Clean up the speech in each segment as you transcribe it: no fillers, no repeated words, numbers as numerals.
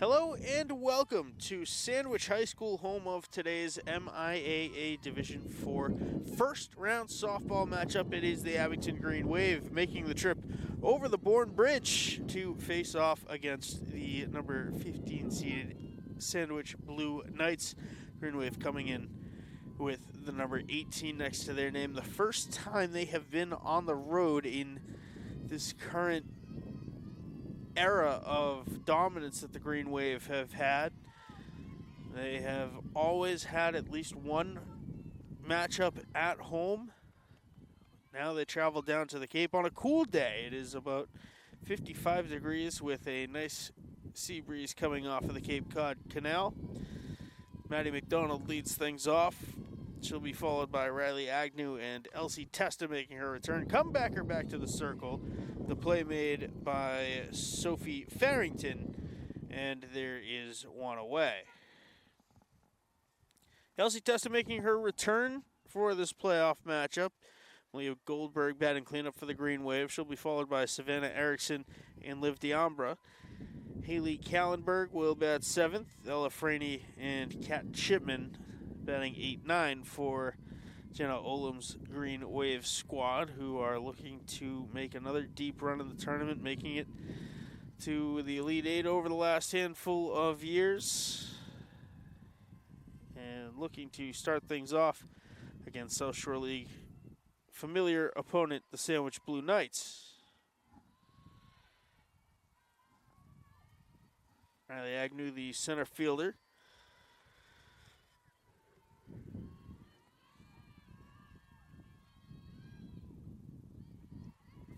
Hello and welcome to Sandwich High School, home of today's MIAA Division IV first round softball matchup. It is the Abington Green Wave making the trip over the Bourne Bridge to face off against the number 15 seeded Sandwich Blue Knights. Green Wave coming in with the number 18 next to their name. The first time they have been on the road in this current era of dominance that the Green Wave have had. They have always had at least one matchup at home. Now they travel down to the Cape on a cool day. It is about 55 degrees with a nice sea breeze coming off of the Cape Cod Canal. Maddie McDonald leads things off. She'll be followed by Riley Agnew and Elsie Testa making her return. Comebacker back to the circle. The play made by Sophie Farrington, and there is one away. Elsie Testa making her return for this playoff matchup. Leah Goldberg batting cleanup for the Green Wave. She'll be followed by Savannah Erickson and Liv D'Ambra. Haley Kallenberg will bat 7th. Ella Franey and Kat Chipman batting 8-9 for Jenna Olam's Green Wave squad, who are looking to make another deep run in the tournament, making it to the Elite Eight over the last handful of years, and looking to start things off against South Shore League familiar opponent, the Sandwich Blue Knights. Riley Agnew, the center fielder.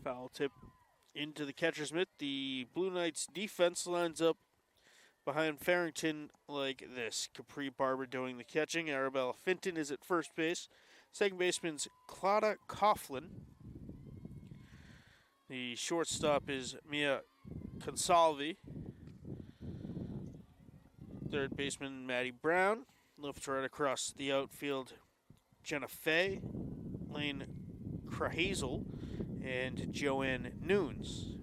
Foul tip into the catcher's mitt. The Blue Knights defense lines up behind Farrington like this. Capri Barber doing the catching. Arabella Finton is at first base. Second baseman's Claudia Coughlin. The shortstop is Mia Consalvi. Third baseman Maddie Brown. Left right across the outfield, Jenna Fay, Lane Krahazel, and Joanne Nunes.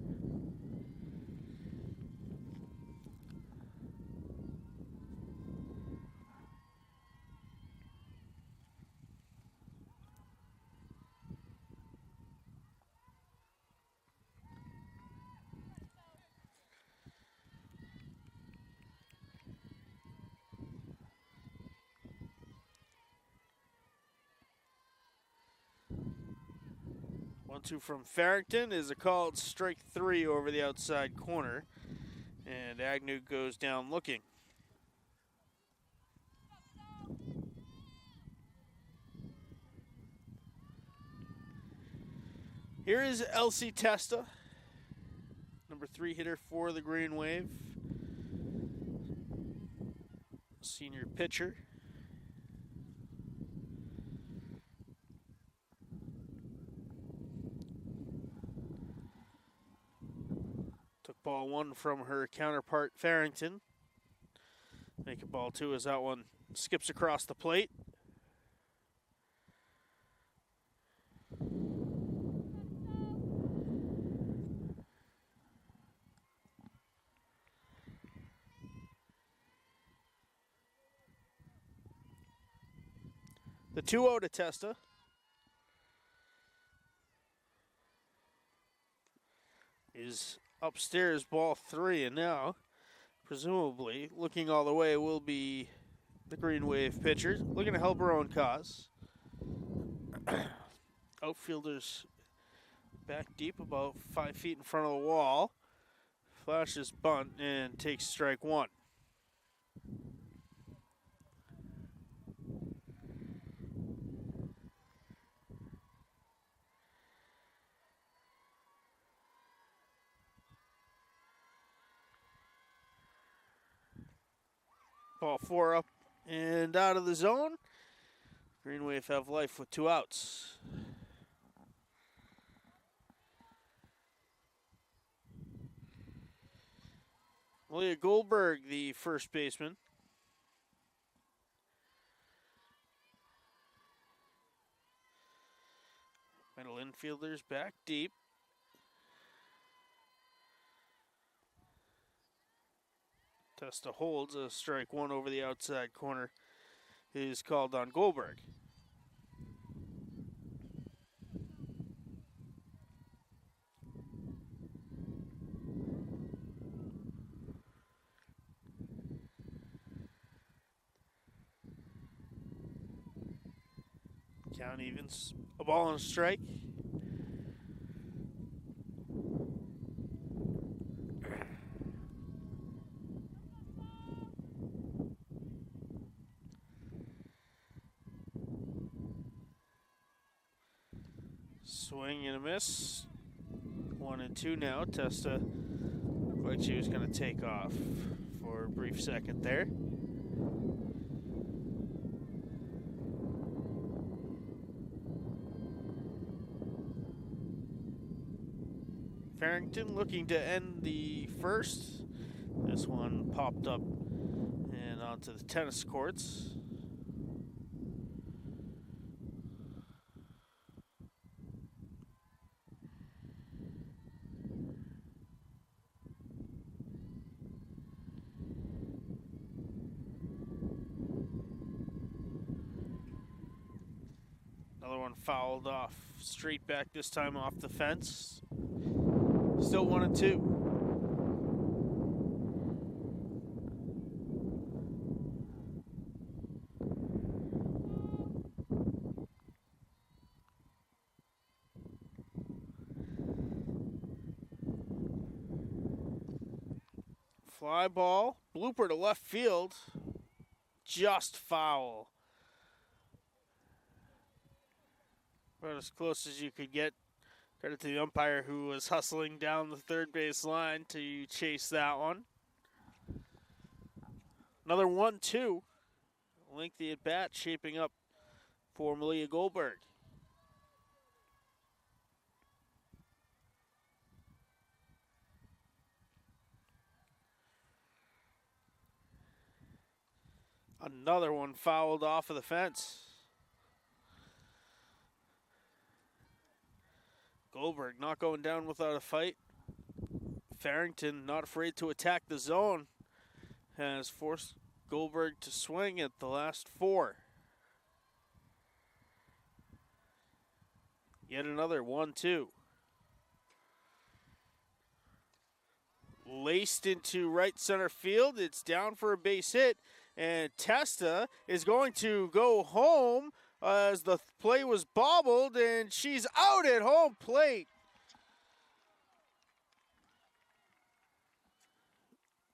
1-2 from Farrington is a called strike 3 over the outside corner. And Agnew goes down looking. Here is Elsie Testa, number 3 hitter for the Green Wave. Senior pitcher. Took ball 1 from her counterpart, Farrington. Make it ball 2 as that one skips across the plate. The 2-0 to Testa. Is upstairs, ball 3, and now, presumably, looking all the way will be the Green Wave pitcher, looking to help her own cause. Outfielders back deep, about 5 feet in front of the wall. Flashes bunt and takes strike 1. Ball 4 up and out of the zone. Green Wave have life with 2 outs. Leah Goldberg, the first baseman. Middle infielders back deep. Testa holds a strike one over the outside corner is called on Goldberg. Count evens. A ball and a strike. Swing and a miss. 1-2 now. Testa looked like she was going to take off for a brief second there. Farrington looking to end the first. This one popped up and onto the tennis courts. Another one fouled off, straight back this time off the fence. Still 1-2. Fly ball, blooper to left field, just foul. About as close as you could get. Credit to the umpire who was hustling down the third base line to chase that one. Another 1-2. Lengthy at bat shaping up for MIAA Goldberg. Another one fouled off of the fence. Goldberg not going down without a fight. Farrington not afraid to attack the zone. Has forced Goldberg to swing at the last four. Yet another 1-2. Laced into right center field. It's down for a base hit. And Testa is going to go home as the play was bobbled, and she's out at home plate.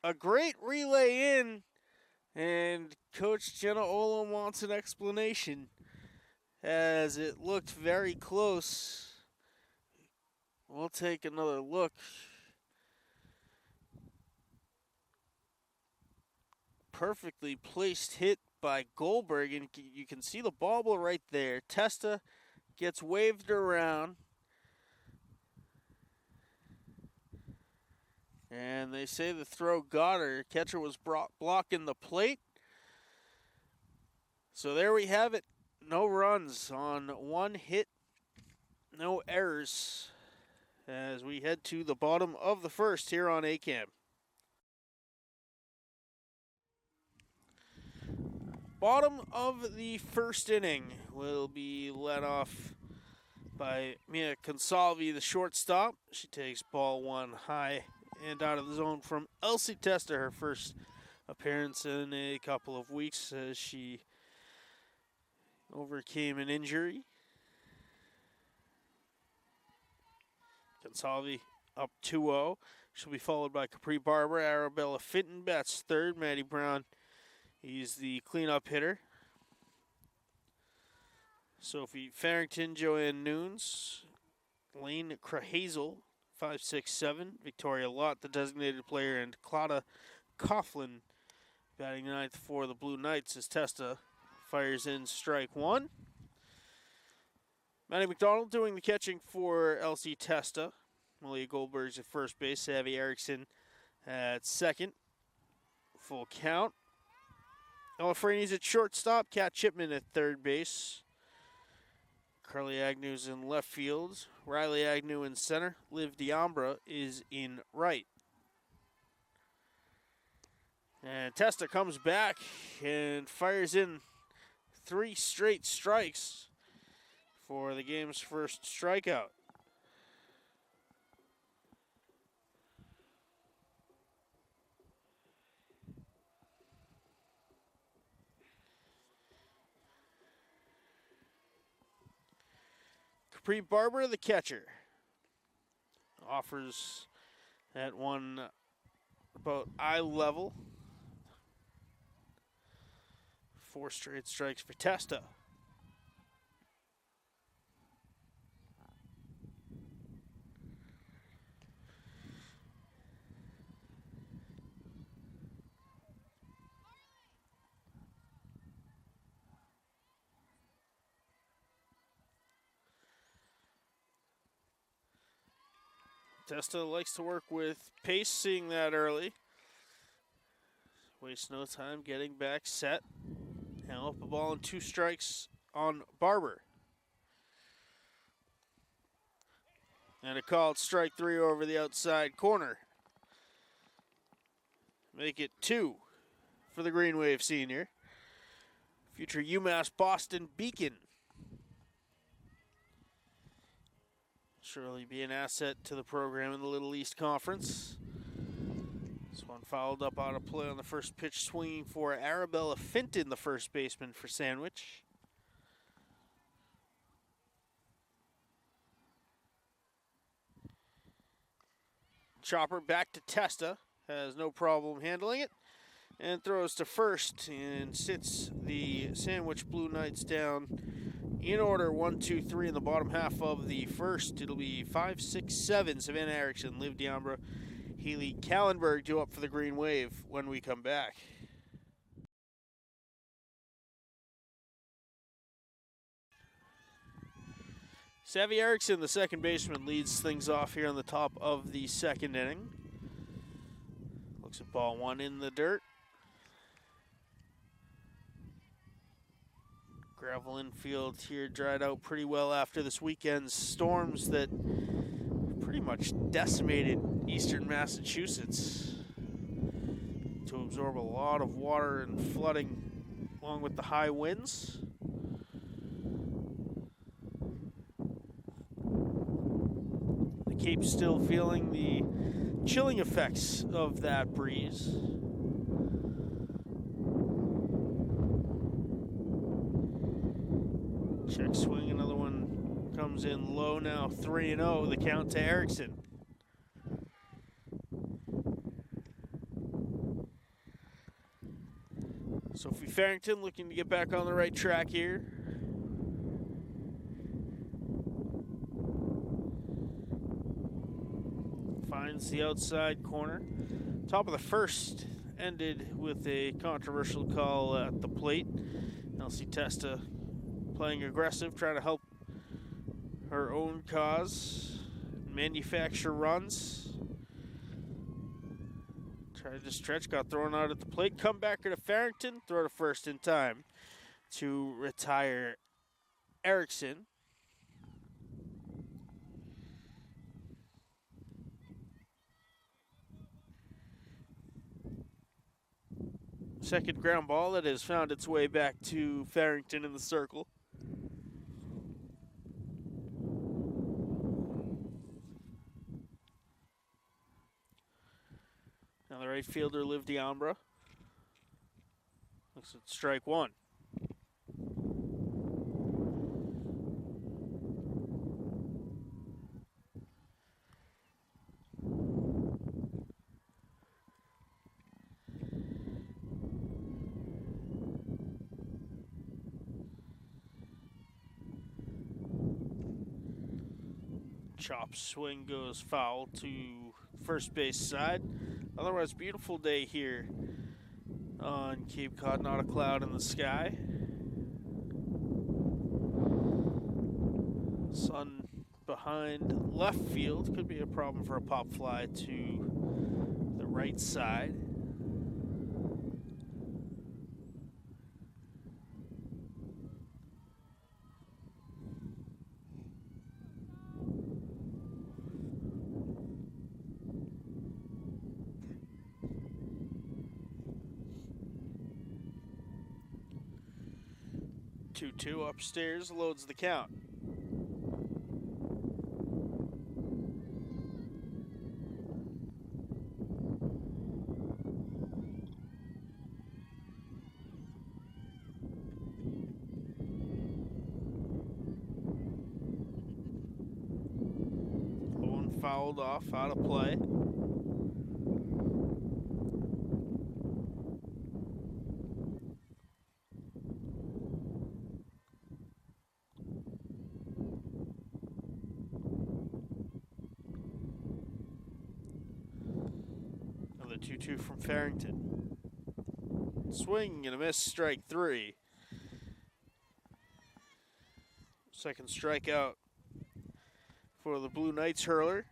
A great relay in, and Coach Jenna Olin wants an explanation as it looked very close. We'll take another look. Perfectly placed hit by Goldberg, and you can see the bobble right there. Testa gets waved around. And they say the throw got her. Catcher was blocking the plate. So there we have it. No runs on one hit. No errors as we head to the bottom of the first here on ACAM. Bottom of the first inning will be led off by Mia Consalvi, the shortstop. She takes ball one high and out of the zone from Elsie Testa, her first appearance in a couple of weeks as she overcame an injury. Consalvi up 2-0. She'll be followed by Capri Barber, Arabella Fenton bats third, Maddie Brown. He's the cleanup hitter. Sophie Farrington, Joanne Nunes, Lane Krahazel, 5'6", Victoria Lott, the designated player, and Claudia Coughlin batting ninth for the Blue Knights as Testa fires in strike one. Maddie McDonald doing the catching for Elsie Testa. MIAA Goldberg's at first base, Savvy Erickson at second. Full count. Ella Freeney's at shortstop, Kat Chipman at third base. Carly Agnew's in left field. Riley Agnew in center. Liv Diambra is in right. And Testa comes back and fires in 3 straight strikes for the game's first strikeout. Capri Barber, the catcher, offers that one about eye level. 4 straight strikes for Testa. Testa likes to work with pace, seeing that early. Waste no time getting back set. Now up a ball and 2 strikes on Barber. And a called strike 3 over the outside corner. Make it 2 for the Green Wave senior. Future UMass Boston Beacon. Surely be an asset to the program in the Little East Conference. This one fouled up on a play on the first pitch, swinging for Arabella Finton, the first baseman for Sandwich. Chopper back to Testa, has no problem handling it, and throws to first and sits the Sandwich Blue Knights down in order. 1, 2, 3 in the bottom half of the first. It'll be 5, 6, 7. Savannah Erickson, Liv Diambra, Haley Kallenberg due up for the Green Wave when we come back. Savvy Erickson, the second baseman, leads things off here on the top of the second inning. Looks at ball 1 in the dirt. Gravel infield here dried out pretty well after this weekend's storms that pretty much decimated eastern Massachusetts to absorb a lot of water and flooding along with the high winds. The Cape's still feeling the chilling effects of that breeze. Check swing, another one comes in low now, 3-0, the count to Erickson. Sophie Farrington looking to get back on the right track here. Finds the outside corner. Top of the first ended with a controversial call at the plate. Elsie Testa playing aggressive, trying to help her own cause, manufacture runs. Tried to stretch, got thrown out at the plate. Comebacker to Farrington, throw to first in time to retire Erickson. Second ground ball that has found its way back to Farrington in the circle. Now the right fielder, Liv Diambra. Looks at strike 1. Chop swing goes foul to first base side. Otherwise, beautiful day here on Cape Cod. Not a cloud in the sky. Sun behind left field. Could be a problem for a pop fly to the right side. 2-2 upstairs, loads the count. One fouled off, out of play. Another 2-2 from Farrington. Swing and a miss, strike 3. Second strikeout for the Blue Knights hurler.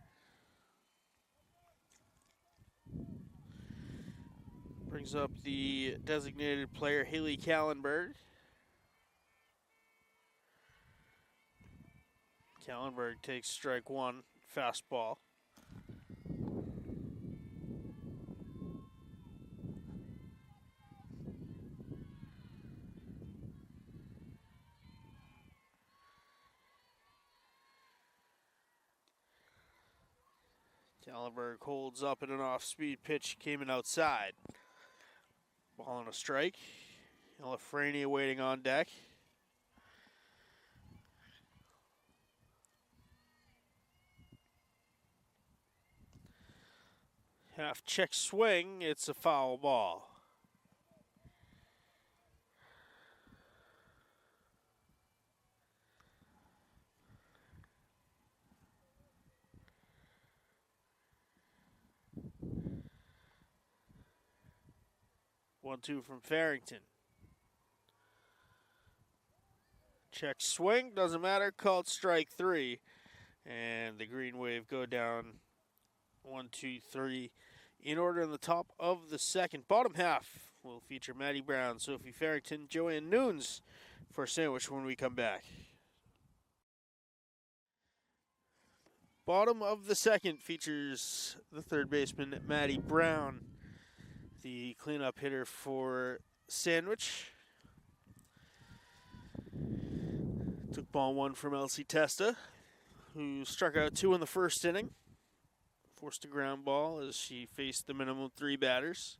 Brings up the designated player, Haley Kallenberg. Kallenberg takes strike 1, fastball. Kallenberg holds up in an off-speed pitch, came in outside. Ball on a strike. Elefrania waiting on deck. Half check swing, it's a foul ball. One, two from Farrington. Check swing, doesn't matter, called strike 3. And the Green Wave go down 1, 2, 3 in order in the top of the second. Bottom half will feature Maddie Brown, Sophie Farrington, Joanne Nunes for Sandwich when we come back. Bottom of the second features the third baseman, Maddie Brown, the cleanup hitter for Sandwich. Took ball 1 from Elsie Testa, who struck out 2 in the first inning. Forced a ground ball as she faced the minimum 3 batters.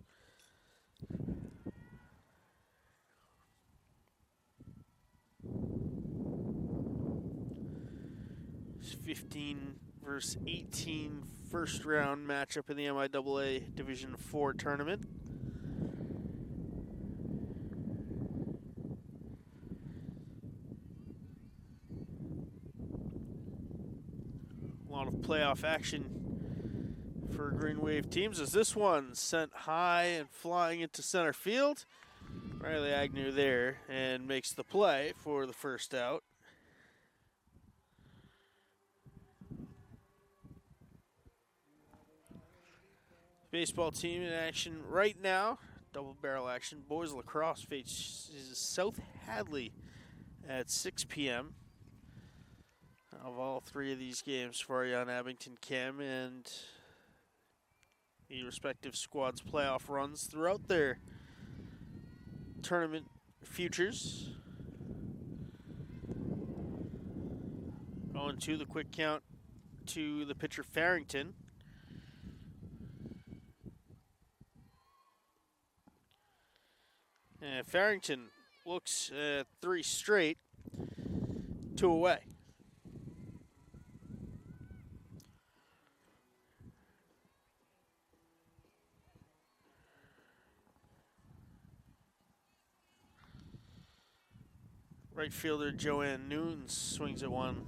It's 15 versus 18 first round matchup in the MIAA Division 4 tournament. A lot of playoff action for Green Wave teams as this one sent high and flying into center field. Riley Agnew there and makes the play for the first out. Baseball team in action right now. Double barrel action. Boys lacrosse faces South Hadley at 6 p.m. Of all 3 of these games for you on Abington Chem, and the respective squads' playoff runs throughout their tournament futures. Going to the quick count to the pitcher Farrington. And Farrington looks at 3 straight, 2 away. Right fielder Joanne Nunes swings at 1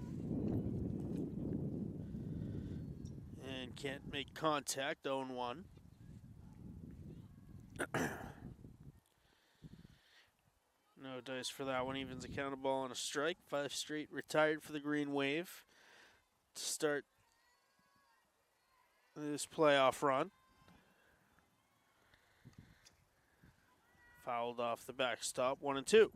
and can't make contact, 0-1. No dice for that one, evens a count, a ball and a strike. 5 straight retired for the Green Wave to start this playoff run. Fouled off the backstop, 1-2.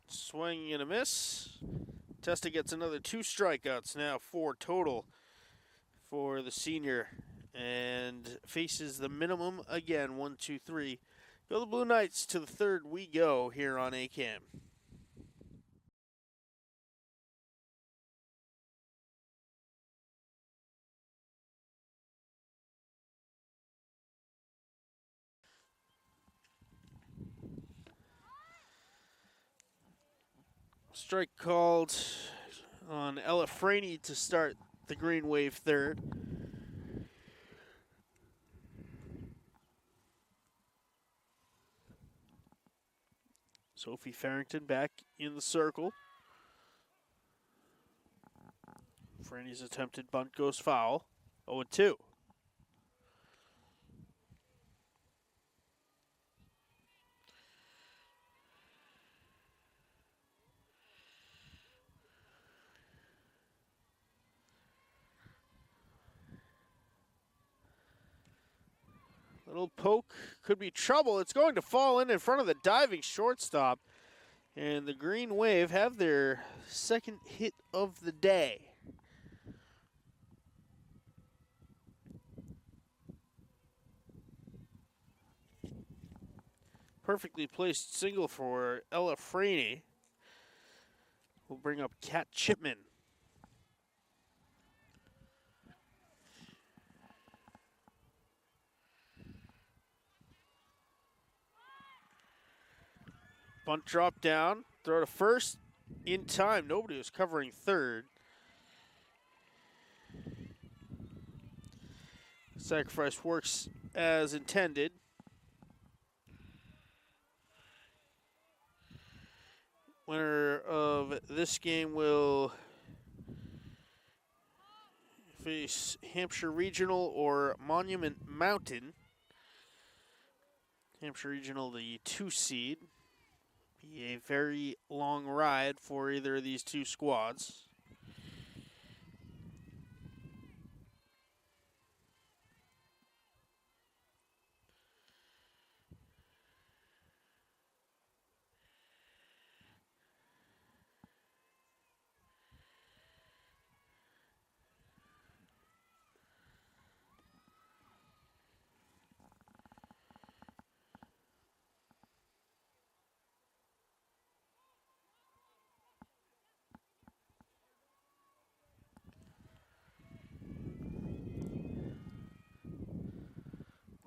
Swing and a miss. Testa gets another 2 strikeouts, now 4 total for the senior, and faces the minimum again. 1, 2, 3. Go the Blue Knights. To the third we go here on ACAM. Strike called on Ella Franey to start the Green Wave third. Sophie Farrington back in the circle. Franny's attempted bunt goes foul. 0-2. Little poke could be trouble. It's going to fall in front of the diving shortstop. And the Green Wave have their second hit of the day. Perfectly placed single for Ella Franey. We'll bring up Kat Chipman. Bunt drop down, throw to first in time. Nobody was covering third. Sacrifice works as intended. Winner of this game will face Hampshire Regional or Monument Mountain. Hampshire Regional, the 2 seed. Be a very long ride for either of these two squads.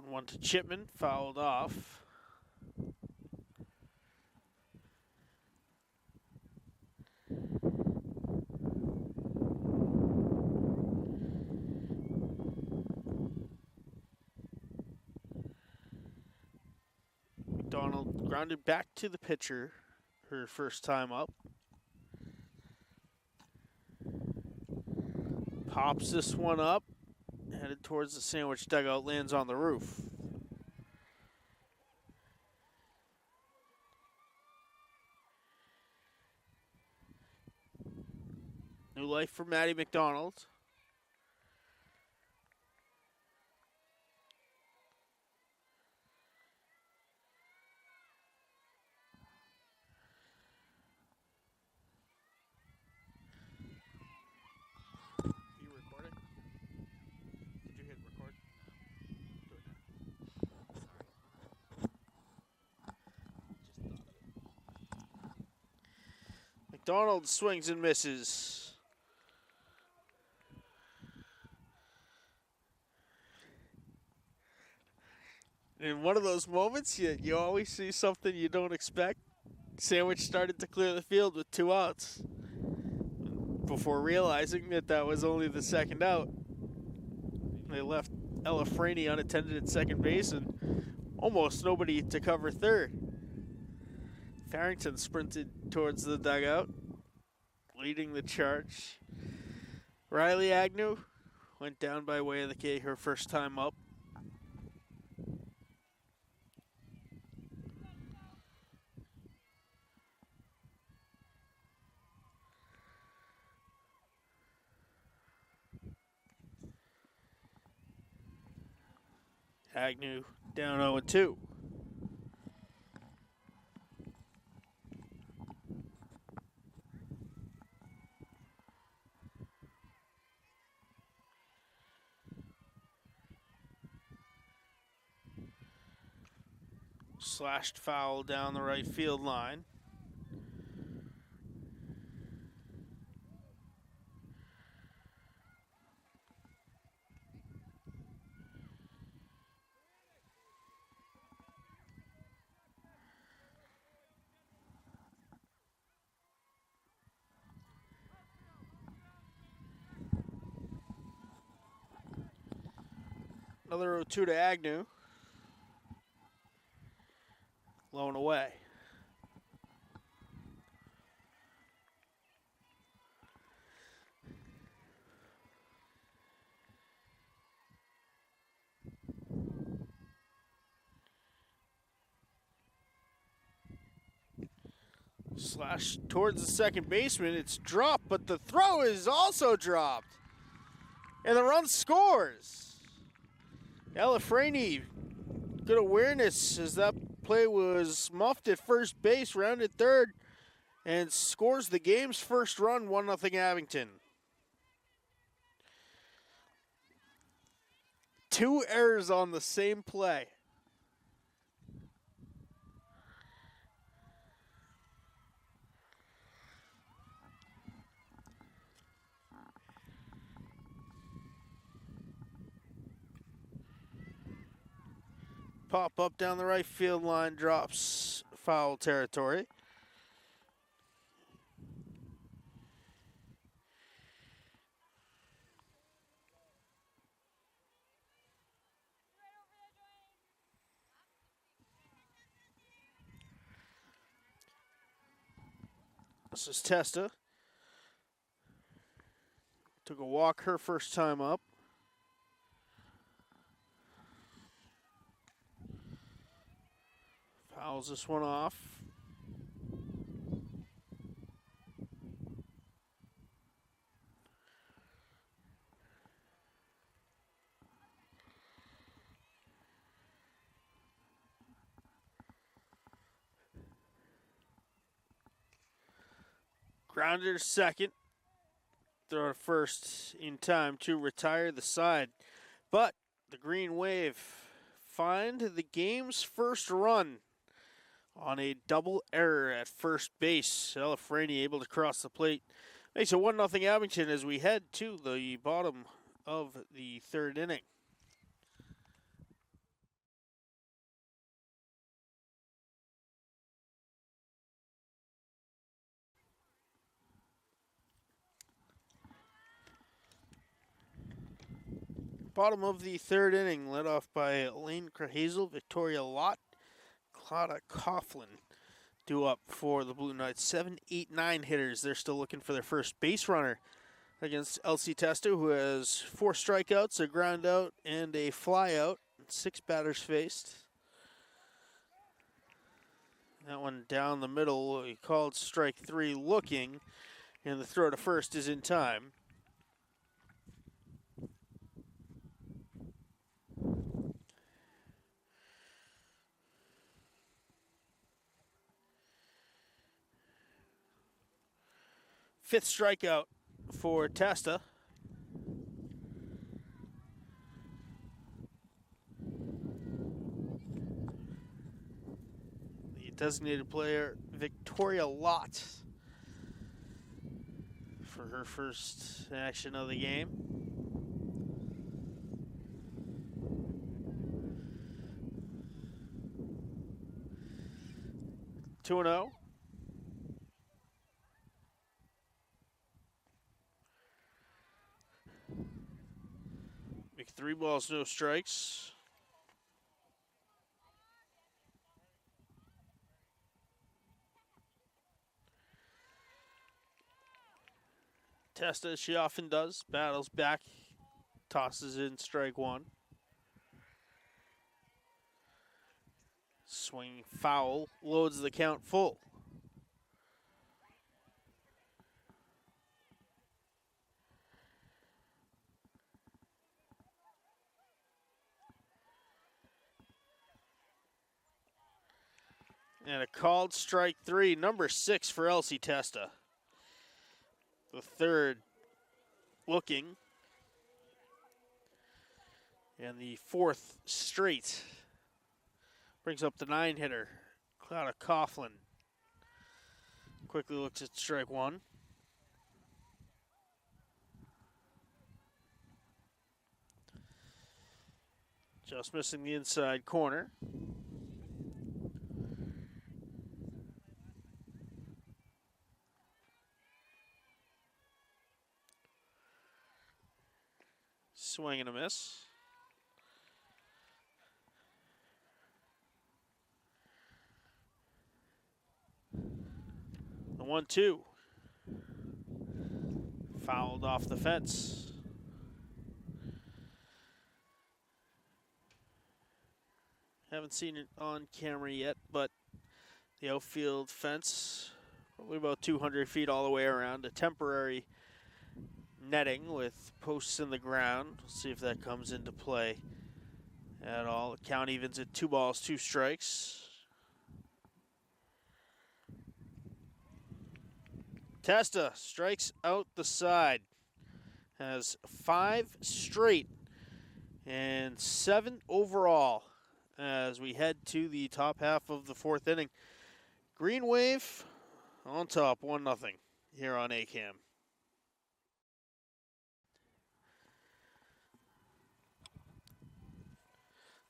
One to Chipman, fouled off. McDonald grounded back to the pitcher her first time up. Pops this one up, headed towards the sandwich dugout, lands on the roof. New life for Maddie McDonald. You recording? Did you hit record? Do it now. Sorry. Just thought of it. McDonald swings and misses. In one of those moments, you always see something you don't expect. Sandwich started to clear the field with 2 outs. Before realizing that was only the second out, they left Ella Franey unattended at second base and almost nobody to cover third. Farrington sprinted towards the dugout, leading the charge. Riley Agnew went down by way of the K her first time up. Agnew down 0-2. Slashed foul down the right field line. Another 0-2 to Agnew. Low and away. Slash towards the second baseman. It's dropped, but the throw is also dropped. And the run scores. Elefrani, good awareness as that play was muffed at first base, rounded third, and scores the game's first run, 1-0 Abington. 2 errors on the same play. Pop up down the right field line, drops foul territory. This is Testa. Took a walk her first time up. Fouls this one off. Grounded to second. Throw to first in time to retire the side. But the Green Wave find the game's first run on a double error at first base. Elefrani able to cross the plate. Makes it 1-0 Abington as we head to the bottom of the third inning. Bottom of the third inning, led off by Elaine Krahazel, Victoria Lott, Claudia Coughlin due up for the Blue Knights. 7, 8, 9 hitters. They're still looking for their first base runner against Elsie Testa, who has 4 strikeouts, a ground out, and a fly out. 6 batters faced. That one down the middle, he called strike 3 looking, and the throw to first is in time. Fifth strikeout for Testa. The designated player, Victoria Lott, for her first action of the game. Two and 0. Make 3 balls, no strikes. Testa, as she often does, battles back, tosses in strike 1. Swing foul, loads the count full. And a called strike 3, number 6 for Elsie Testa. The third looking. And the 4th straight Brings up the 9-hitter, Cloud Coughlin. Quickly looks at strike one. Just missing the inside corner. Swing and a miss. The 1-2. Fouled off the fence. Haven't seen it on camera yet, but the outfield fence, probably about 200 feet all the way around, a temporary netting with posts in the ground. We'll see if that comes into play at all. The count evens at 2 balls, 2 strikes. Testa strikes out the side. Has 5 straight and 7 overall as we head to the top half of the 4th inning. Green Wave on top, 1-0 here on ACAM.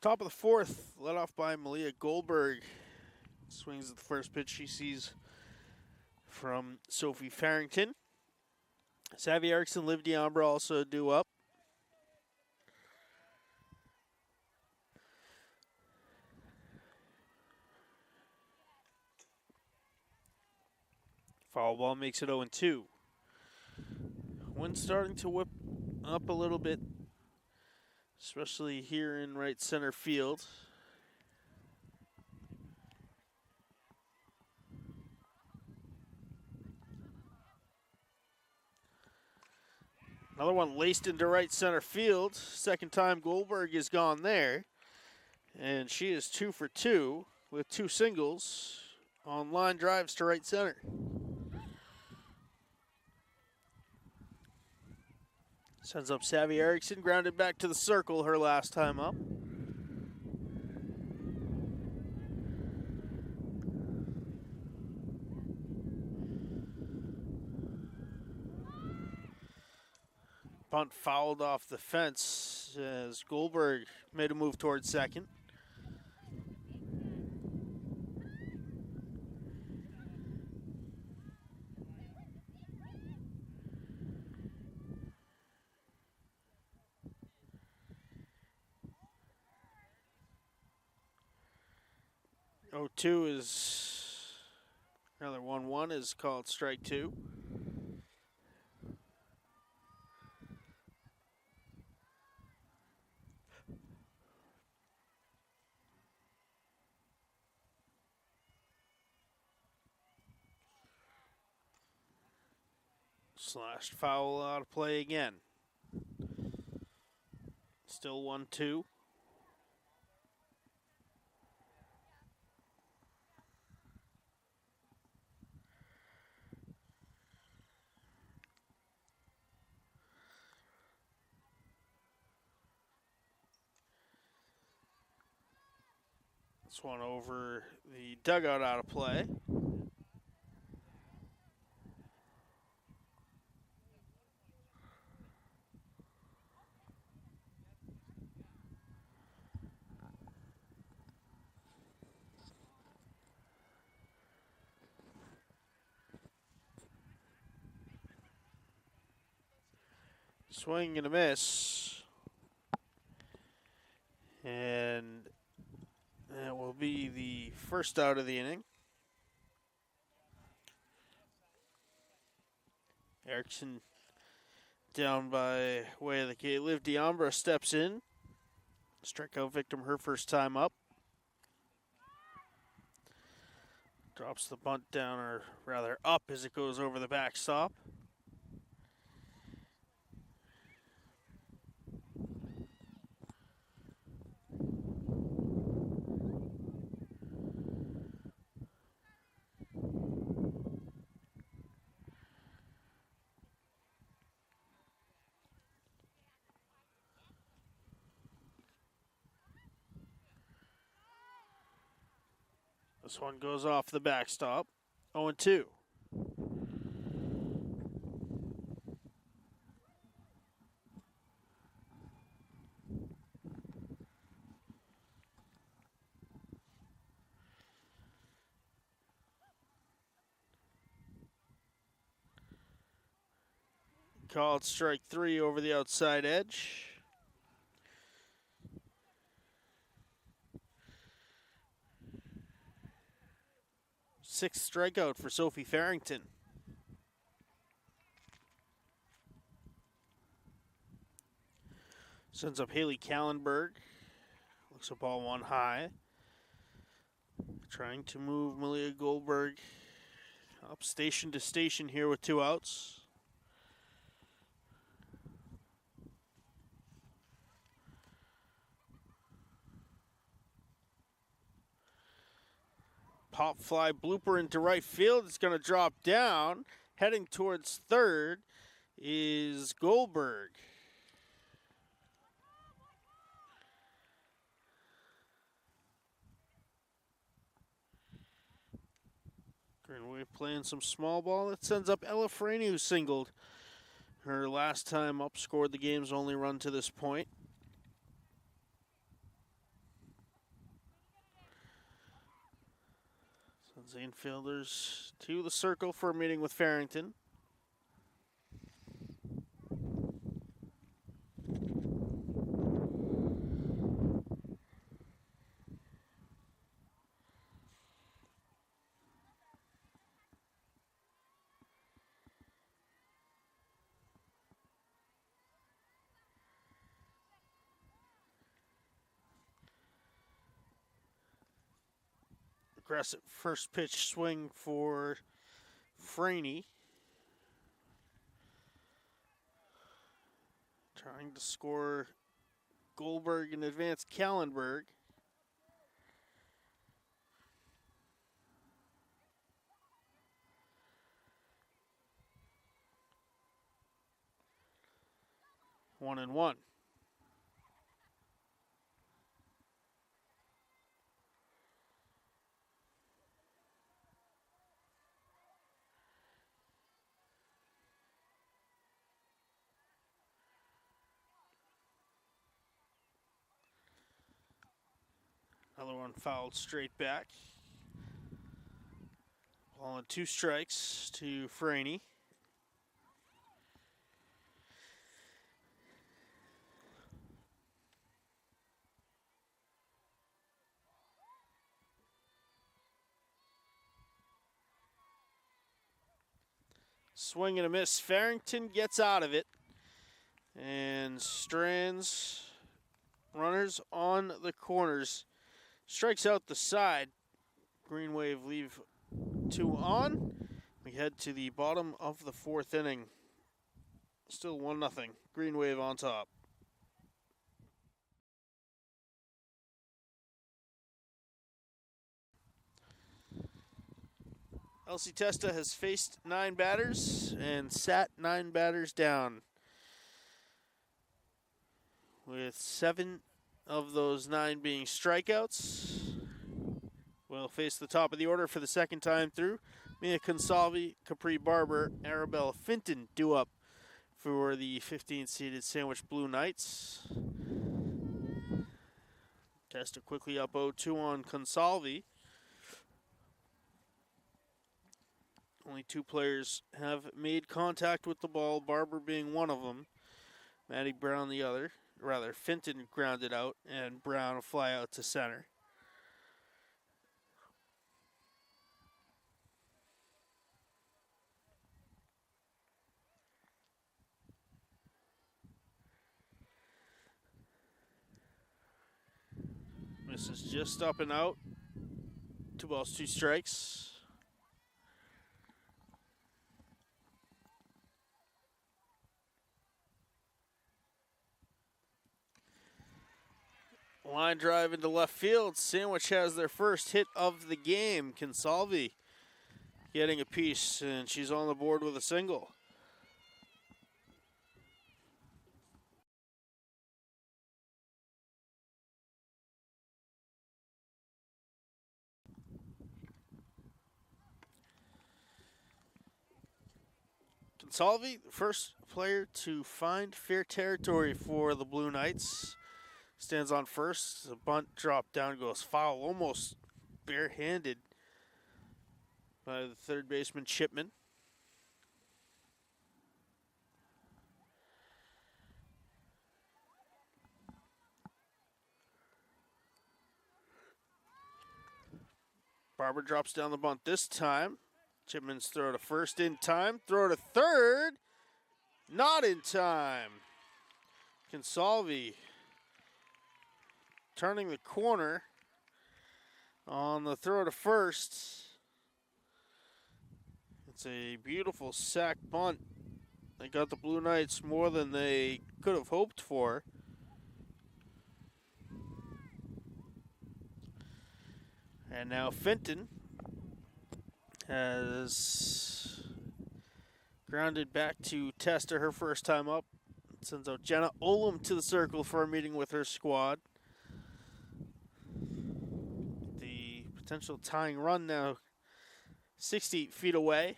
Top of the 4th, led off by MIAA Goldberg. Swings at the first pitch she sees from Sophie Farrington. Savvy Erickson, Liv D'Ambra also due up. Foul ball makes it 0-2. Wind starting to whip up a little bit, especially here in right center field. Another one laced into right center field. Second time Goldberg is gone there. And she is 2 for 2 with 2 singles on line drives to right center. Sends up Savvy Erickson, grounded back to the circle her last time up. Bunt fouled off the fence as Goldberg made a move towards second. Oh, 2 is another 1-1 is called strike 2. Slashed foul out of play again. Still 1-2. This one over the dugout out of play. Swing and a miss. And that will be the first out of the inning. Erickson down by way of the gate. Liv D'Ambra steps in. Strikeout victim her first time up. Drops the bunt down, or rather up, as it goes over the backstop. This one goes off the backstop. 0-2. Called strike 3 over the outside edge. Sixth strikeout for Sophie Farrington. Sends up Haley Kallenberg. Looks a ball one high. Trying to move Malia Goldberg up station to station here with 2 outs. Pop fly blooper into right field. It's going to drop down. Heading towards third is Goldberg. Green Wave playing some small ball. That sends up Ella Franey, who singled. Her last time up, scored the game's only run to this point. Sends the infielders to the circle for a meeting with Farrington. Aggressive first pitch swing for Franey. Trying to score Goldberg and advance Kallenberg. 1-1. Another one fouled straight back. Ball on 2 strikes to Franey. Swing and a miss. Farrington gets out of it and strands runners on the corners. Strikes out the side. Green Wave leave 2 on. We head to the bottom of the 4th inning. Still 1-0. Green Wave on top. Elsie Testa has faced 9 batters and sat 9 batters down, with 7 of those 9 being strikeouts. We'll face the top of the order for the second time through. Mia Consalvi, Capri Barber, Arabella Finton due up for the 15th-seeded Sandwich Blue Knights. Testa quickly up 0-2 on Consalvi. Only 2 players have made contact with the ball, Barber being one of them. Maddie Brown the other. Rather, Finton grounded out, and Brown a fly out to center. Misses just up and out. 2 balls, 2 strikes. Line drive into left field. Sandwich has their first hit of the game. Consalvi getting a piece, and she's on the board with a single. Consalvi, the first player to find fair territory for the Blue Knights, stands on first. The bunt drop down goes foul, almost barehanded by the third baseman Chipman. Barber drops down the bunt this time. Chipman's throw to first in time. Throw to third. Not in time. Consalvi turning the corner on the throw to first. It's a beautiful sack bunt. They got the Blue Knights more than they could have hoped for. And now Fenton has grounded back to Testa her first time up. Sends out Jenna Olam to the circle for a meeting with her squad. The potential tying run now 60 feet away.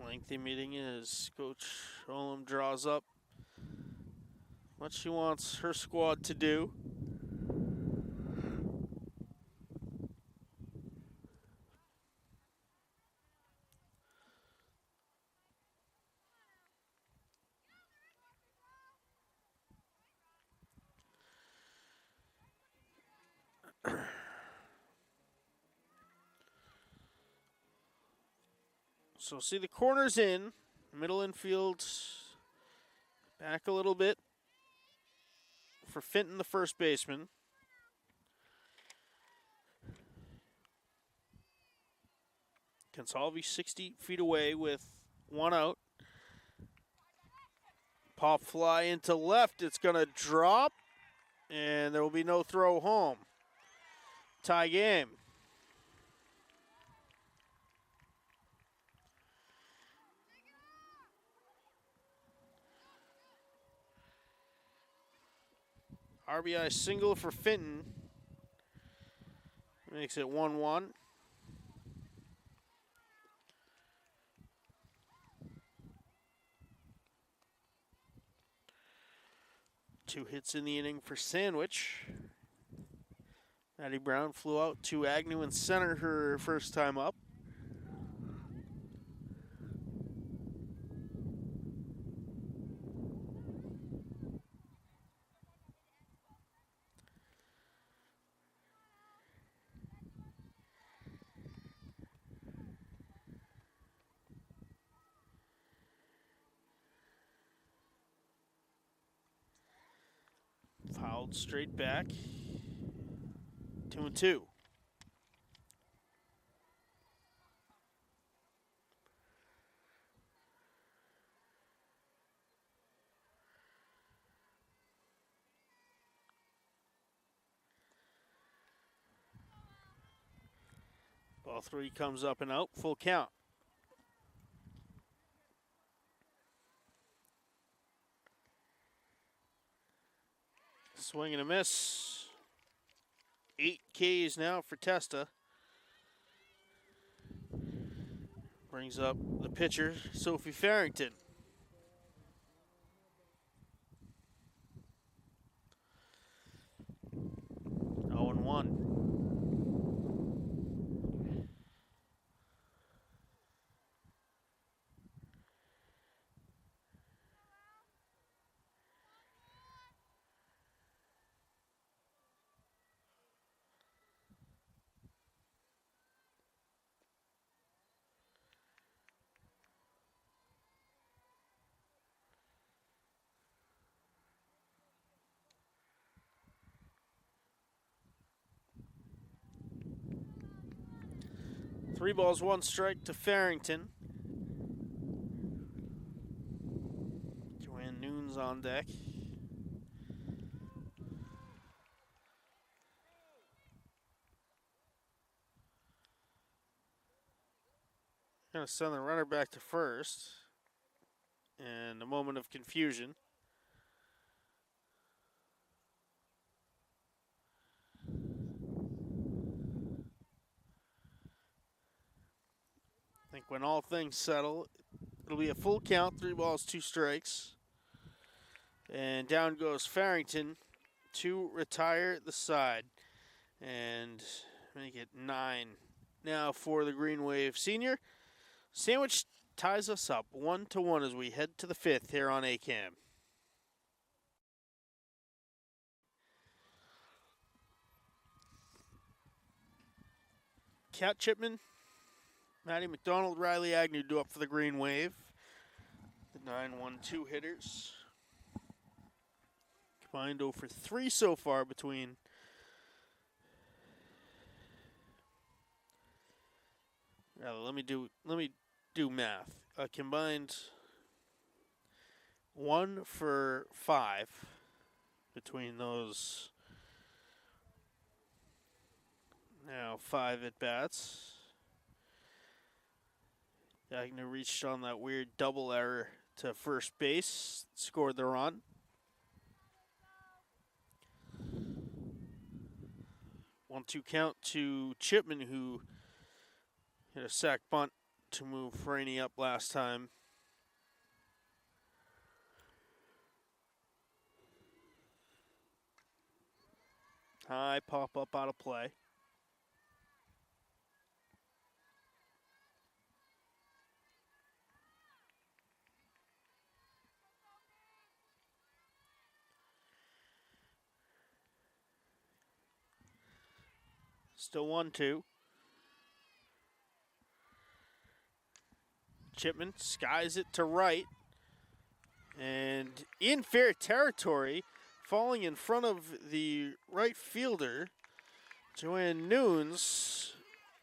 Lengthy meeting as Coach Olam draws up what she wants her squad to do. So see the corners in, middle infield back a little bit for Fenton, the first baseman. Consalvi 60 feet away with one out. Pop fly into left, it's gonna drop, and there will be no throw home. Tie game. RBI single for Fenton. Makes it 1-1. Two hits in the inning for Sandwich. Maddie Brown flew out to Agnew in center her first time up. Fouled straight back. 2-2. Ball three comes up and out, full count. Swing and a miss. 8 Ks now for Testa. Brings up the pitcher, Sophie Farrington. Oh and 1. Three balls, one strike to Farrington. Joanne Noon's on deck. Going to send the runner back to first. And a moment of confusion. I think when all things settle, it'll be a full count, 3 balls, 2 strikes. And down goes Farrington to retire the side and make it 9 now for the Green Wave senior. Sandwich ties us up 1-1 as we head to the 5th here on ACAM. Cat Chipman, Matty McDonald, Riley Agnew do up for the Green Wave. The 9-1-2 hitters. Combined 0 for 3 so far between let me do math. Combined 1 for 5 between those now 5 at bats. Agnew reached on that weird double error to first base, scored the run. One-two count to Chipman, who hit a sac bunt to move Franey up last time. High pop up out of play. Still 1-2. Chipman skies it to right. And in fair territory, falling in front of the right fielder, Joanne Nunes.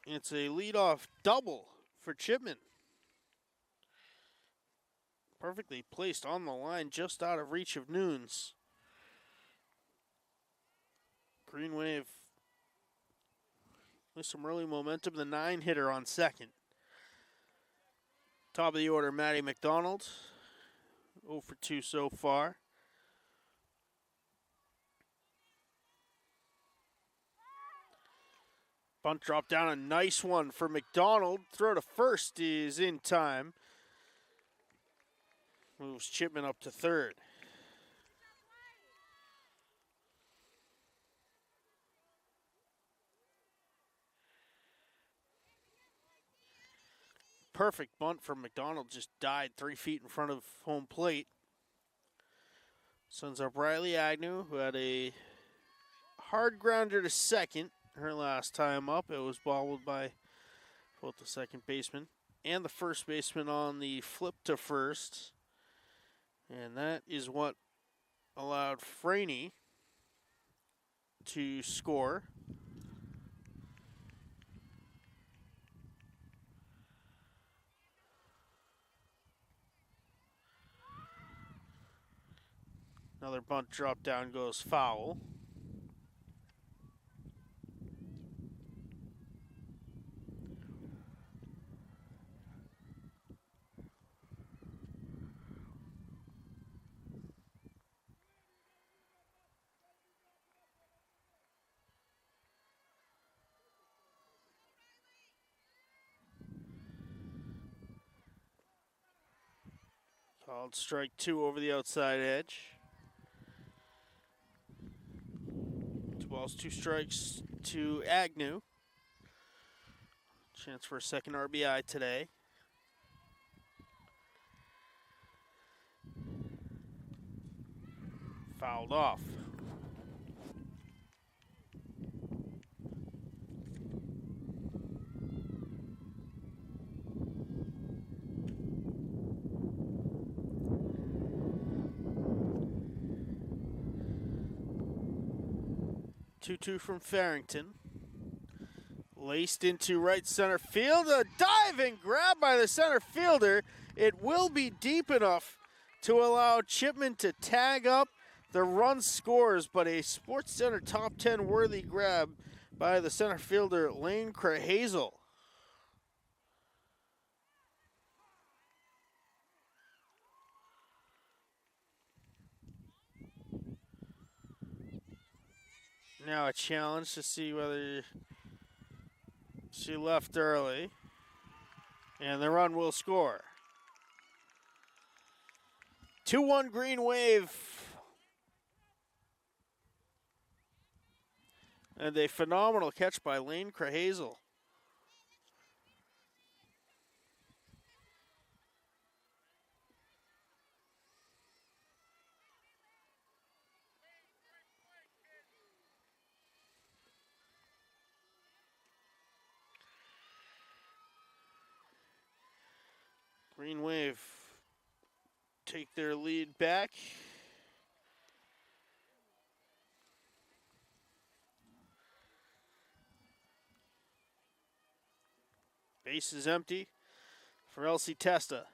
It's a leadoff double for Chipman. Perfectly placed on the line, just out of reach of Nunes. Green Wave with some early momentum. The 9-hitter on second. Top of the order, Matty McDonald. 0 for 2 so far. Bunt drop down, a nice one for McDonald. Throw to first is in time. Moves Chipman up to third. Perfect bunt from McDonald, just died 3 feet in front of home plate. Sends up Riley Agnew, who had a hard grounder to second her last time up. It was bobbled by both the second baseman and the first baseman on the flip to first. And that is what allowed Franey to score. Another bunt drop down goes foul. Called strike 2 over the outside edge. 2 balls, 2 strikes to Agnew. Chance for a second RBI today. Fouled off. Two from Farrington. Laced into right center field. A diving grab by the center fielder. It will be deep enough to allow Chipman to tag up. The run scores, but a Sports Center top 10 worthy grab by the center fielder, Lane Krahazel. Now a challenge to see whether she left early. And the run will score. 2-1 Green Wave. And a phenomenal catch by Lane Krahazel. Green Wave take their lead back. Base is empty for Elsie Testa.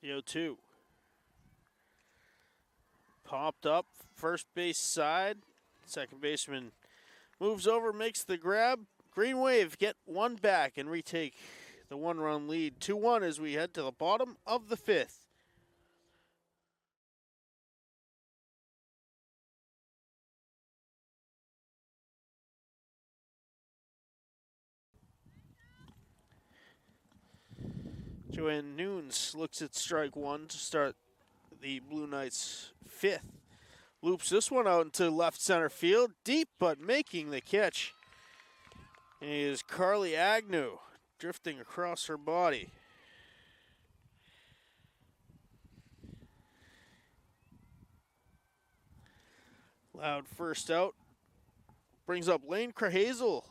The 0-2. Popped up, first base side. Second baseman moves over, makes the grab. Green Wave get one back and retake the one-run lead. 2-1 as we head to the bottom of the fifth. Joanne Nunes looks at strike one to start the Blue Knights' fifth. Loops this one out into left center field. Deep, but making the catch is Carly Agnew, drifting across her body. Loud first out. Brings up Lane Krahazel.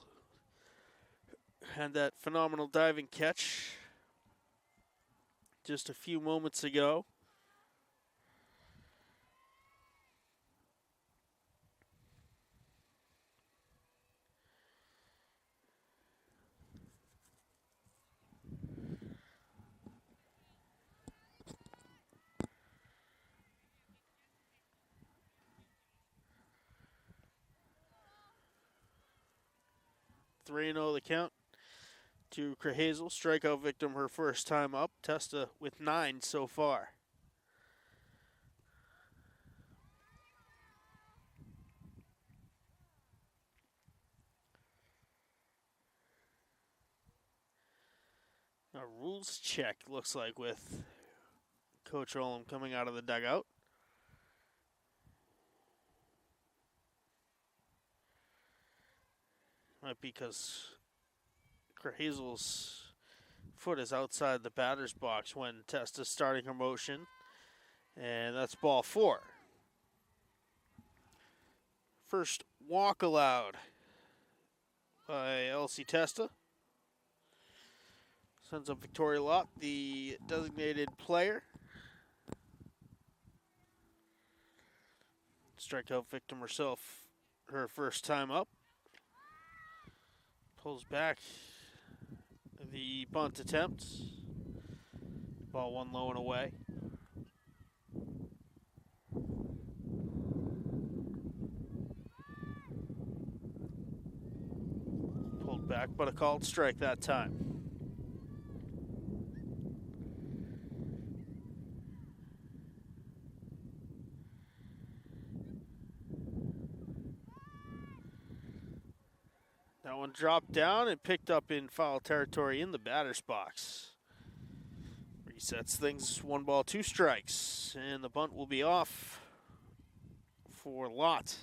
Had that phenomenal diving catch just a few moments ago. Three 0 the count to Krahazel, strikeout victim her first time up. Testa with 9 so far. A rules check looks like with Coach Olam coming out of the dugout. Might be because Krahazel's foot is outside the batter's box when Testa's starting her motion. And that's ball 4. First walk allowed by Elsie Testa. Sends up Victoria Lott, the designated player. Strikeout victim herself, her first time up. Pulls back the bunt attempt. Ball 1 low and away. Pulled back, but a called strike that time. That one dropped down and picked up in foul territory in the batter's box. Resets things, 1 ball, 2 strikes, and the bunt will be off for Lott.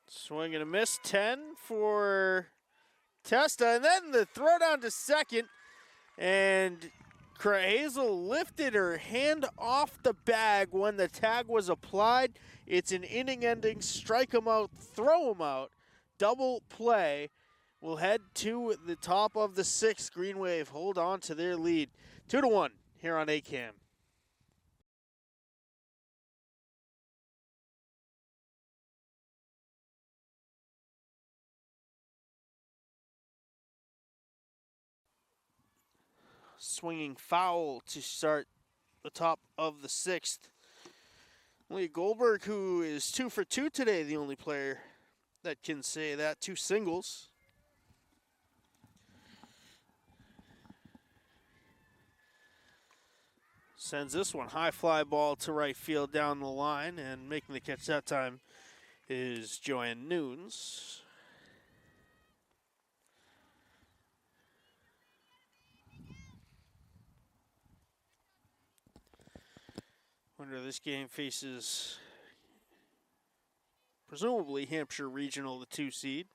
Swing and a miss, 10 for Testa, and then the throw down to second, and Krahazel lifted her hand off the bag when the tag was applied. It's an inning-ending strike him out, throw him out, double play. We'll head to the top of the 6th. Green Wave hold on to their lead, 2-1 here on ACAM. swinging foul to start the top of the 6th. Lee Goldberg, who is 2 for 2 today, the only player that can say that. 2 singles. Sends this one high fly ball to right field down the line, and making the catch that time is Joanne Nunes. Winner of this game faces presumably Hampshire Regional, the 2 seed.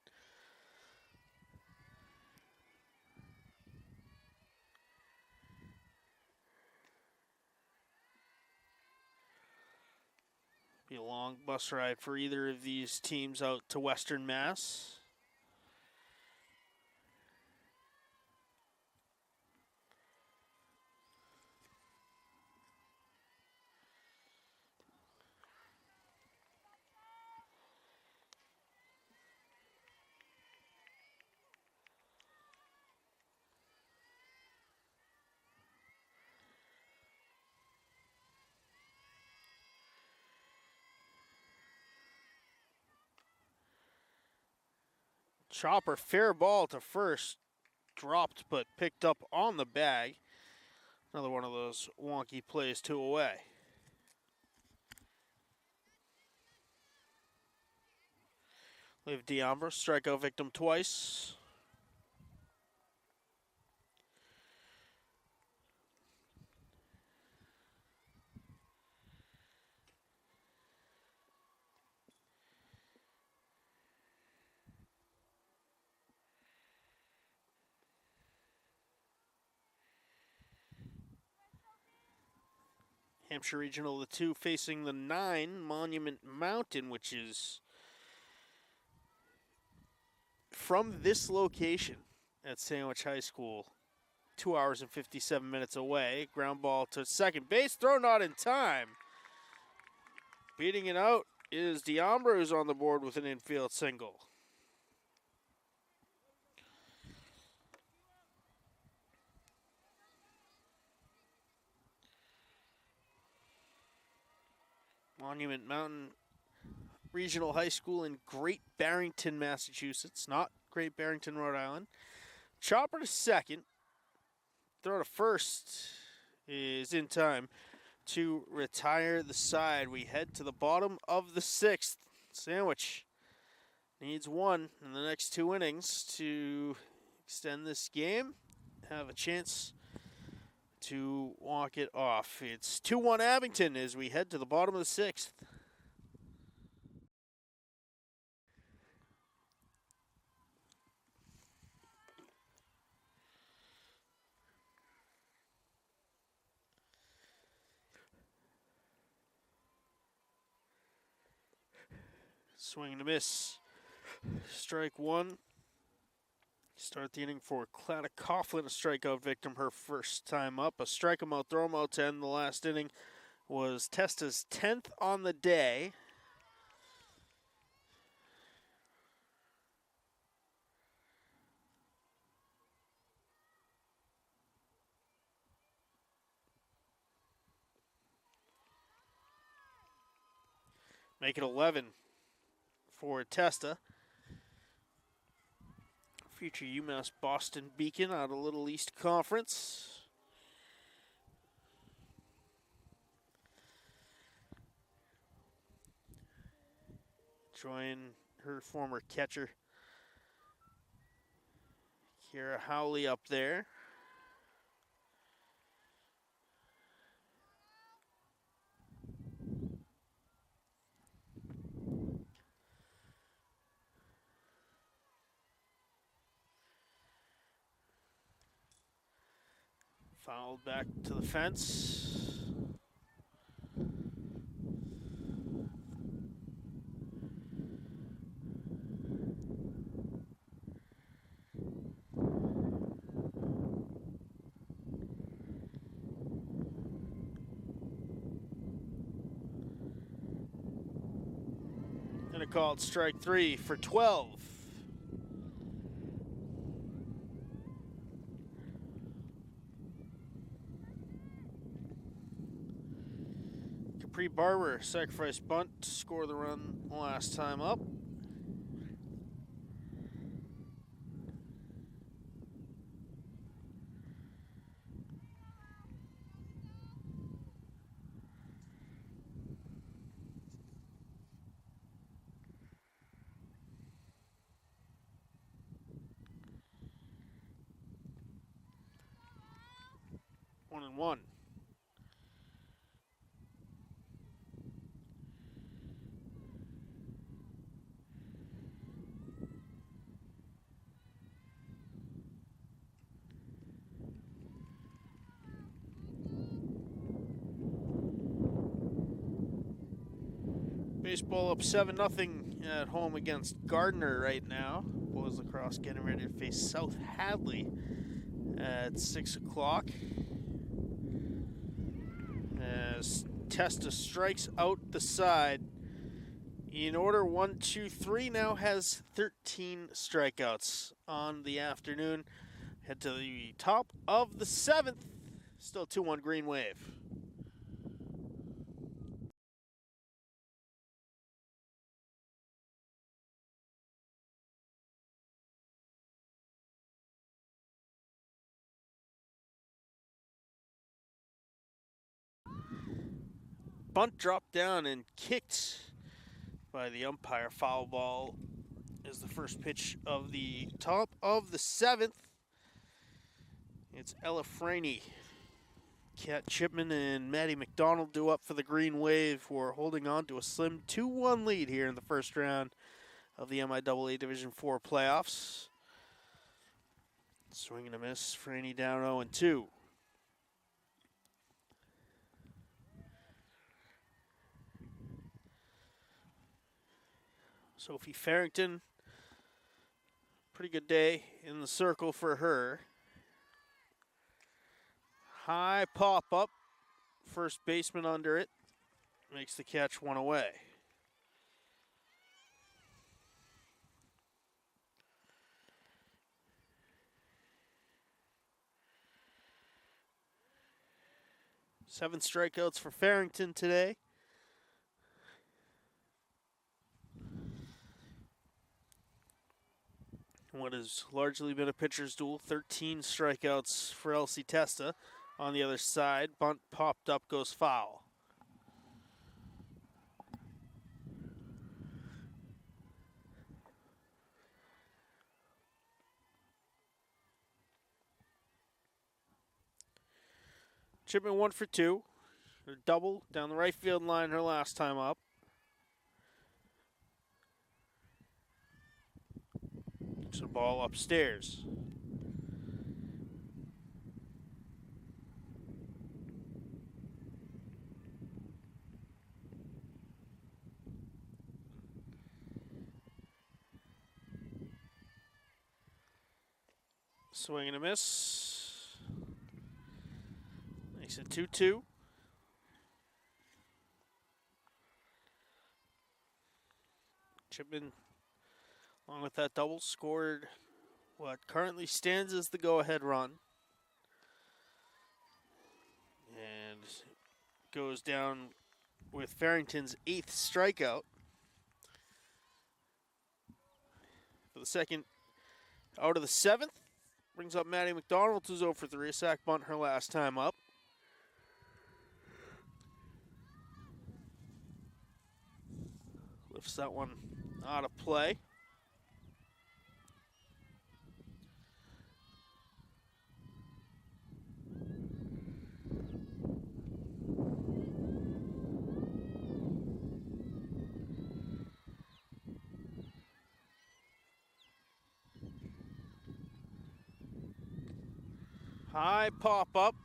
Be a long bus ride for either of these teams out to Western Mass. Chopper, fair ball to first. Dropped but picked up on the bag. Another one of those wonky plays, 2 away. Liv Diambra, strikeout victim twice. Hampshire Regional, the 2 facing the 9, Monument Mountain, which is from this location at Sandwich High School, 2 hours and 57 minutes away. Ground ball to second base, throw not in time. Beating it out is Diambra, who's on the board with an infield single. Monument Mountain Regional High School in Great Barrington, Massachusetts, not Great Barrington, Rhode Island. Chopper to second. Throw to first is in time to retire the side. We head to the bottom of the 6th. Sandwich needs 1 in the next 2 innings to extend this game, have a chance to walk it off. It's 2-1 Abington as we head to the bottom of the 6th. Swing and a miss. Strike 1. Start the inning for Clara Coughlin, a strikeout victim, her first time up. A strike him out, throw him out to end the last inning was Testa's 10th on the day. Make it 11 for Testa. Future UMass Boston Beacon out of Little East Conference. Join her former catcher, Kira Howley, up there. Fouled back to the fence. And a called strike 3 for 12. Barber sacrifice bunt to score the run last time up. One and one. Baseball up 7-0 at home against Gardner right now. Boys lacrosse getting ready to face South Hadley at 6 o'clock. As Testa strikes out the side. In order, 1, 2, 3 now has 13 strikeouts on the afternoon. Head to the top of the 7th. Still 2-1 Green Wave. Bunt dropped down and kicked by the umpire. Foul ball is the first pitch of the top of the 7th. It's Ella Franey. Kat Chipman and Maddie McDonald do up for the Green Wave, who are holding on to a slim 2-1 lead here in the first round of the MIAA Division IV playoffs. Swing and a miss. Franey down 0-2. Sophie Farrington, pretty good day in the circle for her. High pop up, first baseman under it, makes the catch, one away. Seven strikeouts for Farrington today. What has largely been a pitcher's duel, 13 strikeouts for Elsie Testa. On the other side, bunt popped up, goes foul. Chipman 1 for 2. Her double down the right field line her last time up. It's a ball upstairs. Swing and a miss. Makes it 2-2. Chipman, along with that double, scored what currently stands as the go-ahead run. And goes down with Farrington's 8th strikeout. For the second out of the 7th, brings up Maddie McDonald, who's 0 for 3. A sack bunt her last time up. Lifts that one out of play. High pop up.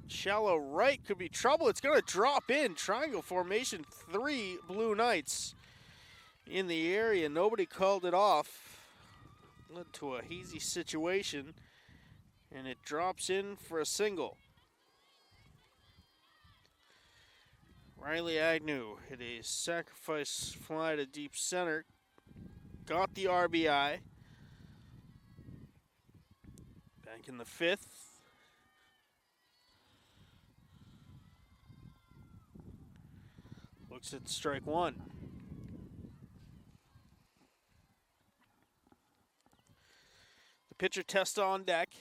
Shallow right could be trouble. It's going to drop in. Triangle formation, 3 Blue Knights in the area. Nobody called it off. Led to a hazy situation, and it drops in for a single. Riley Agnew hit a sacrifice fly to deep center. Got the RBI. Back in the 5th. Looks at strike one. The pitcher test on deck.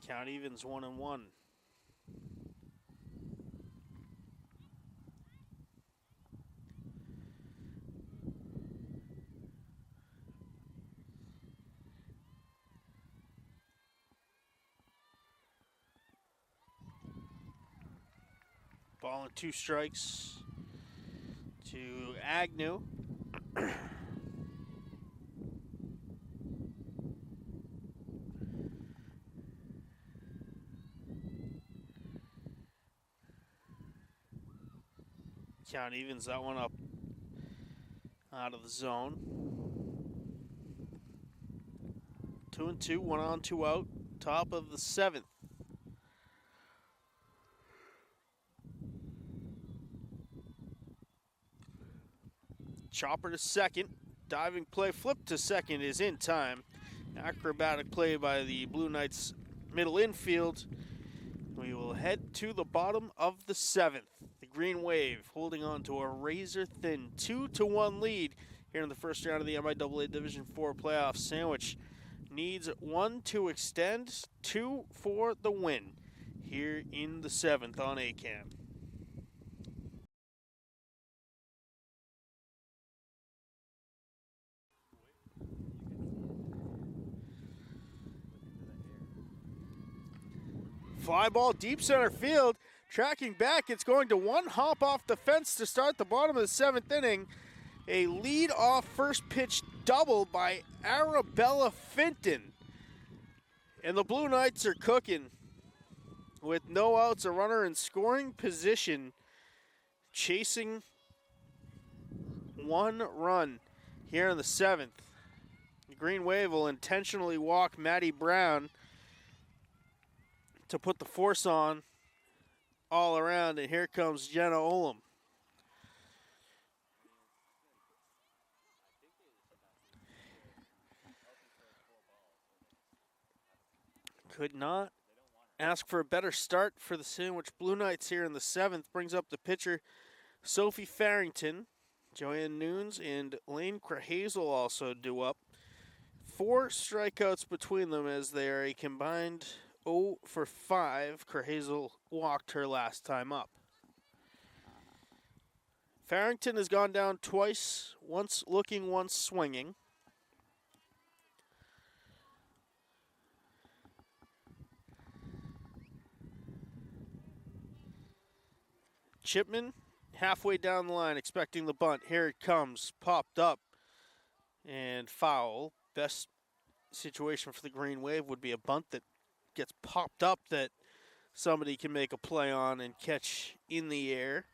Count evens 1-1. Ball and 2 strikes to Agnew. Count evens that one up out of the zone. 2-2, 1 on, 2 out. Top of the 7th. Chopper to second. Diving play, flip to second is in time. Acrobatic play by the Blue Knights middle infield. We will head to the bottom of the 7th. The Green Wave holding on to a razor-thin 2-1 lead here in the first round of the MIAA Division IV playoff. Sandwich needs 1 to extend, 2 for the win here in the 7th on ACAM. Fly ball deep center field. Tracking back, it's going to one hop off the fence to start the bottom of the 7th inning. A lead-off first pitch double by Arabella Finton. And the Blue Knights are cooking with no outs, a runner in scoring position, chasing 1 run here in the 7th. The Green Wave will intentionally walk Maddie Brown to put the force on all around, and here comes Jenna Olam. Could not ask for a better start for the Sandwich Blue Knights here in the 7th. Brings up the pitcher, Sophie Farrington. Joanne Nunes and Lane Krahazel also due up. 4 strikeouts between them as they are a combined 0 for 5. Krahazel walked her last time up. Farrington has gone down twice, once looking, once swinging. Chipman halfway down the line, expecting the bunt. Here it comes, popped up and foul. Best situation for the Green Wave would be a bunt that gets popped up that somebody can make a play on and catch in the air.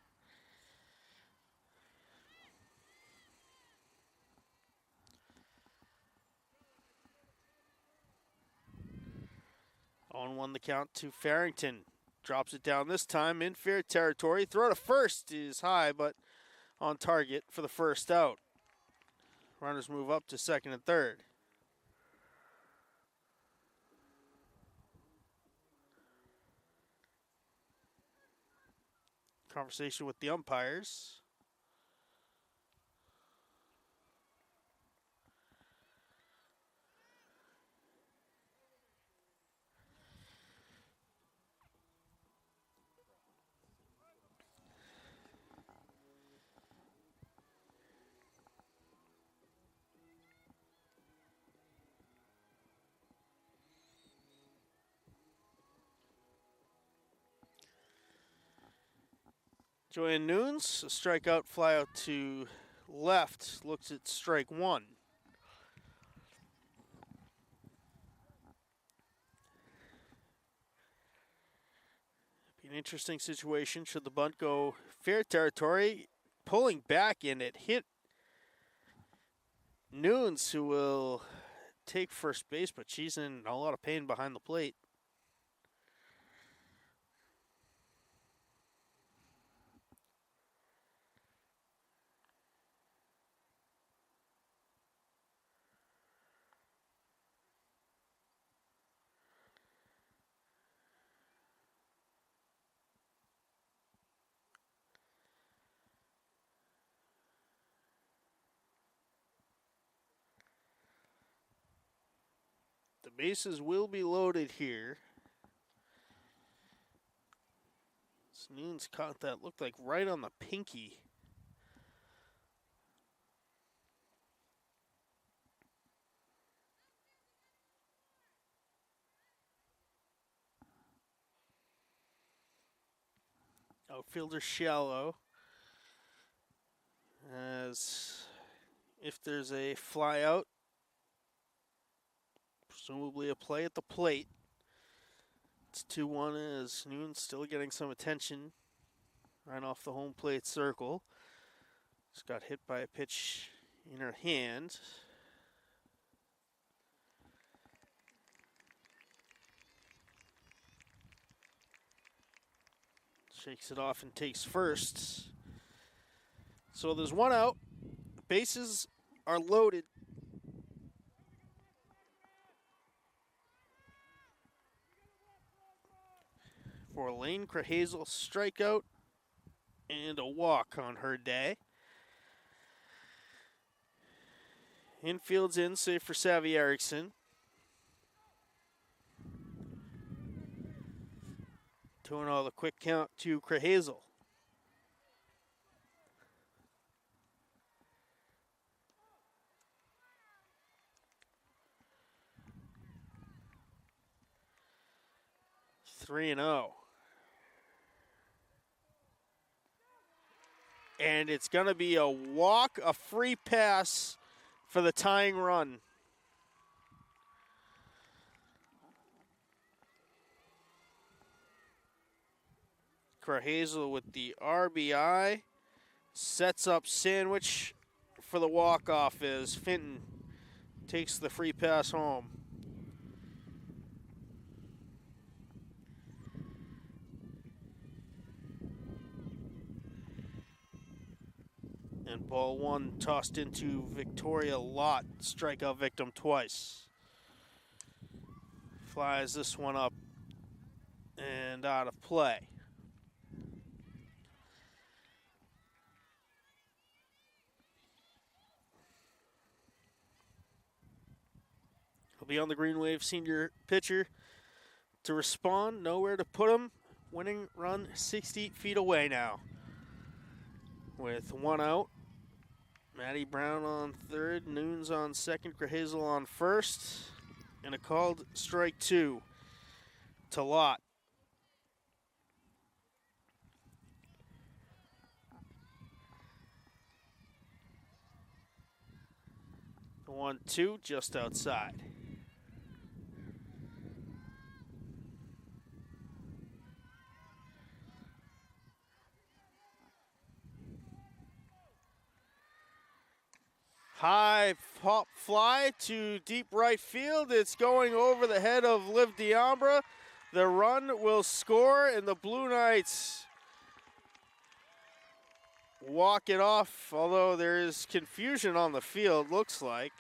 On 1 the count to Farrington. Drops it down this time in fair territory. Throw to first is high, but on target for the first out. Runners move up to second and third. Conversation with the umpires. Joanne Nunes, a strikeout, fly out to left, looks at strike 1. Be an interesting situation should the bunt go fair territory. Pulling back, and it hit Nunes, who will take first base, but she's in a lot of pain behind the plate. bases will be loaded here. Snoon's caught that, looked like right on the pinky. Outfielder shallow. As if there's a fly out, presumably a play at the plate. It's 2-1 as Noon's still getting some attention right off the home plate circle. Just got hit by a pitch in her hand. Shakes it off and takes first. So there's one out. Bases are loaded. For Lane Krahazel, strikeout and a walk on her day. Infield's in, save for Savvy Erickson. Doing all the quick count to Krahazel. Three and 0. And it's going to be a walk, a free pass for the tying run. Krahazel with the RBI sets up Sandwich for the walk-off as Fenton takes the free pass home. And ball one tossed into Victoria Lott, strikeout victim twice. Flies this one up and out of play. He'll be on the Green Wave senior pitcher to respond. Nowhere to put him. Winning run 60 feet away now. With one out. Maddie Brown on third, Noons on second, Krahazel on first, and a called strike two to Lott. The 1-2 just outside. High pop fly to deep right field. It's going over the head of Liv Diambra. The run will score, and the Blue Knights walk it off, although there is confusion on the field, looks like.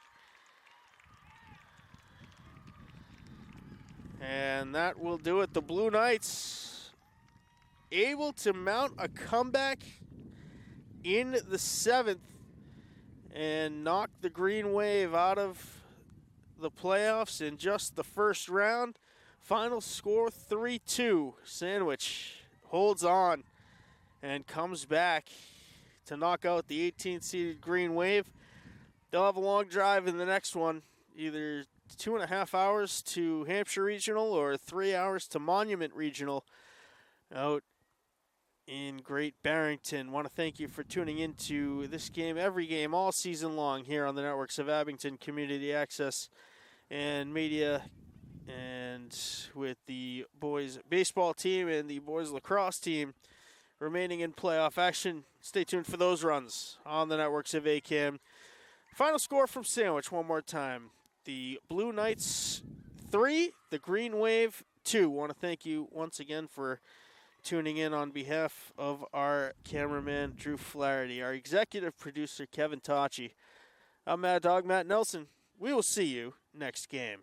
And that will do it. The Blue Knights able to mount a comeback in the 7th and knock the Green Wave out of the playoffs in just the first round. Final score 3-2. Sandwich holds on and comes back to knock out the 18th seeded Green Wave. They'll have a long drive in the next one, either 2.5 hours to Hampshire Regional or 3 hours to Monument Regional out in Great Barrington. Want to thank you for tuning into this game, every game, all season long here on the networks of Abington Community Access and Media, and with the boys baseball team and the boys lacrosse team remaining in playoff action. Stay tuned for those runs on the networks of ACAM. Final score from Sandwich one more time. The Blue Knights 3, the Green Wave 2. Want to thank you once again for tuning in on behalf of our cameraman, Drew Flaherty, our executive producer, Kevin Tachi. I'm Mad Dog Matt Nelson. We will see you next game.